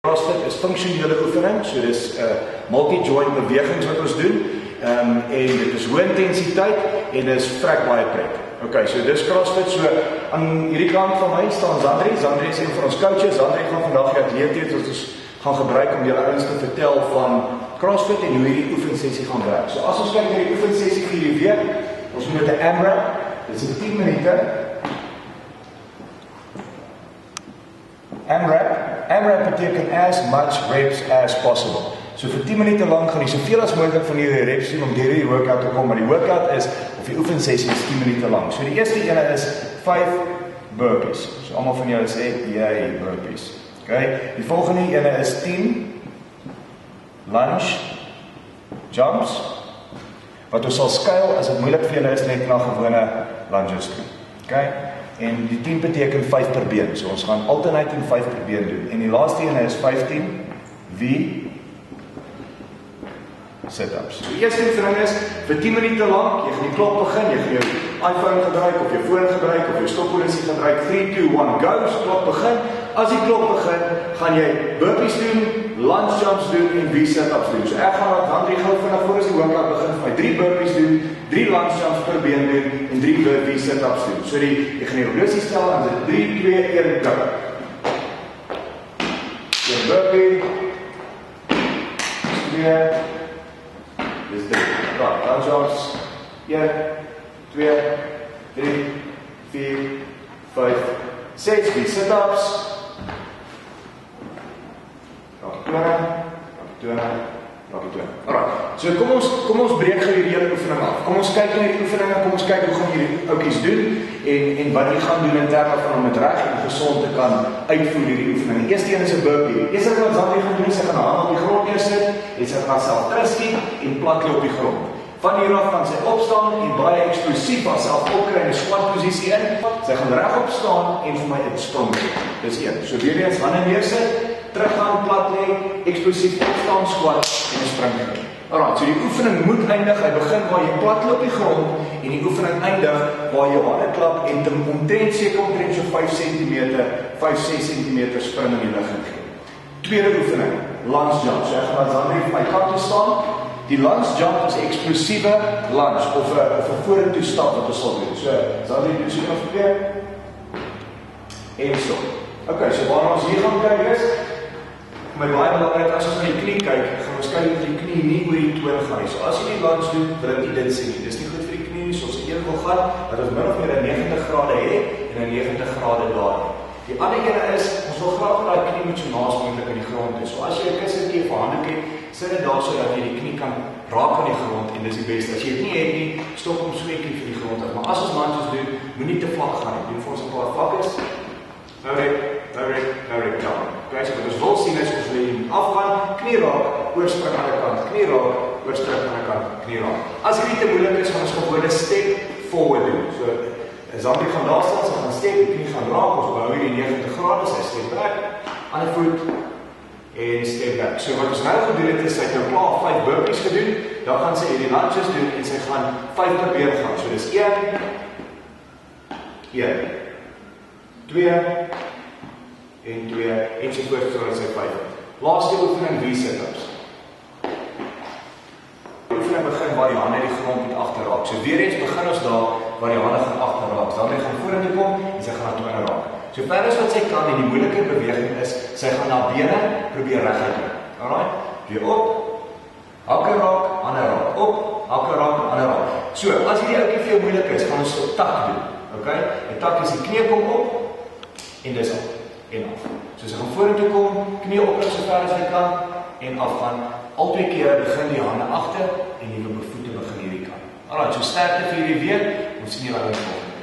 CrossFit is funksionele oefening, so dis multi-joint bewegings wat ons doen, en dit is hoë intensiteit en dis vrek baie pret. Ok, so dis CrossFit, so aan hierdie kant van my staan Zandri is een van ons coaches, Zandri gaan vandag die atleet wat ons gaan gebruik om julle ouens te vertel van CrossFit en hoe hierdie oefensessie gaan werk. So as ons kyk na die oefensessie vir hierdie week, ons moet 'n AMRAP, dit is 10 minute. AMRAP beteken as much reps as possible. So vir 10 minute lang gaan jy soveel as moontlik van hierdie reps doen om deur hierdie workout te kom, maar die workout is, of die oefensessie is 10 minute lang. So die eerste ene is 5 burpees. So almal van julle sê, yay, burpees. Okay, die volgende ene is 10 lunge jumps. Wat ons sal skuil as dit moeilik vir julle is net na gewone lunges doen. Okay? En die 10 beteken 5 per been. So ons gaan alternating 5 per been doen. En die laaste ene is 15 V sit-ups. Die eerste oefening is vir 10 minute lank, jy gaan die klok begin, jy gaan jou iPhone gebruik of jou foon gebruik of jou stoppolisie gebruik, 3, 2, 1, go, so klok begin. As die klok begin, gaan jy burpees doen, lunge jumps doen en V sit-ups doen. So ek gaan wat Andrie gou vanaf voor as die workout begin vir my 3 burpees doen, 3 lunge jumps per been doen en 3 V sit-ups doen. So jy gaan die horlosie stel en dit 3, 2, 1, go. Jy burpee, 2, dis 3. Right, lunge jumps, 1, 2, 3, 4, 5, 6 V sit-ups. Alright, so kom ons breek gou hierdie hele oefening af. Kom ons kyk na hierdie oefeninge, kom ons kyk hoe gaan hierdie ouetjies doen en wat jy gaan doen in terme van om dit reg en gesond te kan uitvoer hierdie oefening. Die eerste een is 'n burpee. Die eerste wat Zandri gaan doen, sy gaan haar hand op die grond neersit en sy gaan haarself terugskiet en plat lê op die grond. Van hier af kan sy opstaan en baie eksplosief haarself opkry in 'n squat posisie in. Sy gaan regop staan en vir my 'n sprong doen. Dis een. So weer eens hande neersit, teruggaan, plat lê, eksplosief opstaan, squat en 'n spring doen. Alright, so die oefening moet eindig, hy begin waar jy plat lê op die grond en die oefening eindig waar jy hande klap en omtrent seker omtrent so 5 cm, 5-6 cm spring in die lug gee. Tweede oefening, lunge jump. So ek gaan Zandri vir my kant toe staan. Die lunge jump is 'n eksplosiewe lunge of 'n vorentoe stap wat ons sal doen. So Zandri doen so nog weer en so. Okay, so waar ons hier gaan kyk is my baie belangrik as ons na die knie kyk, gaan ons kyk dat die knie nie oor die toon gaan nie. So as jy die lunge doen, wil ek nie dit sien nie. Dis nie goed vir die knie nie, soos een wil gaan, dat ons min of meer 'n 90 grade het en 'n 90 grade daar. Die ander ene is, ons wil graag dat die knie moet so naas moontlik aan die grond is. So as jy 'n kussentjie of 'n handdoek het, sit dit daar sodat jy die knie kan raak aan die grond en dis die beste. As jy dit nie het nie, stop hom so netjie vir die grond af. Maar as ons lunges doen, moenie te vlak gaan nie. Doen vir ons 'n paar vakkes. Nou rek, down. Okay, so wat ons wil sien is, ons wil hier afgaan, knie raak, oorspring aan die kant, knie raak, oorspring aan die kant, knie raak. As hierdie te moeilik is, gaan ons gewoon 'n step forward doen. So, Zandri gaan daar staan, sy gaan step, die knie gaan raak, ons behou hier die 90 grade, sy step back, ander voet, en step back. So wat ons nou gedoen het, is sy het nou klaar 5 burpees gedoen, dan gaan sy hierdie lunges doen, en sy gaan 5 per been gaan. So dis 1, 2, en 2, en so voort, sodat sy 5 het. Laaste oefening, V sit-ups. Die oefening begin waar die hande die grond moet agterraak. So weer eens begin ons daar waar die hande gaan agterraak. Dan gaan vorentoe kom en sy gaan na toe raak. So ver as wat sy kan en die moeilike beweging is, sy gaan na bene probeer reguit doen. Alright? Weer op, hakke raak, hande raak, op, hakke raak, hande raak. So as hierdie ouetjie vir jou moeilik is, gaan ons 'n tak doen. Okay? 'n Tak is die knie kom op en dis op en af. So sy gaan vorentoe kom, knie op so ver as hy kan en afgaan. Al 2 keer begin die hande agter en jy wil bevoete begin hierdie kant. Alright, so sterkte vir hierdie week. Ons sien julle volgende.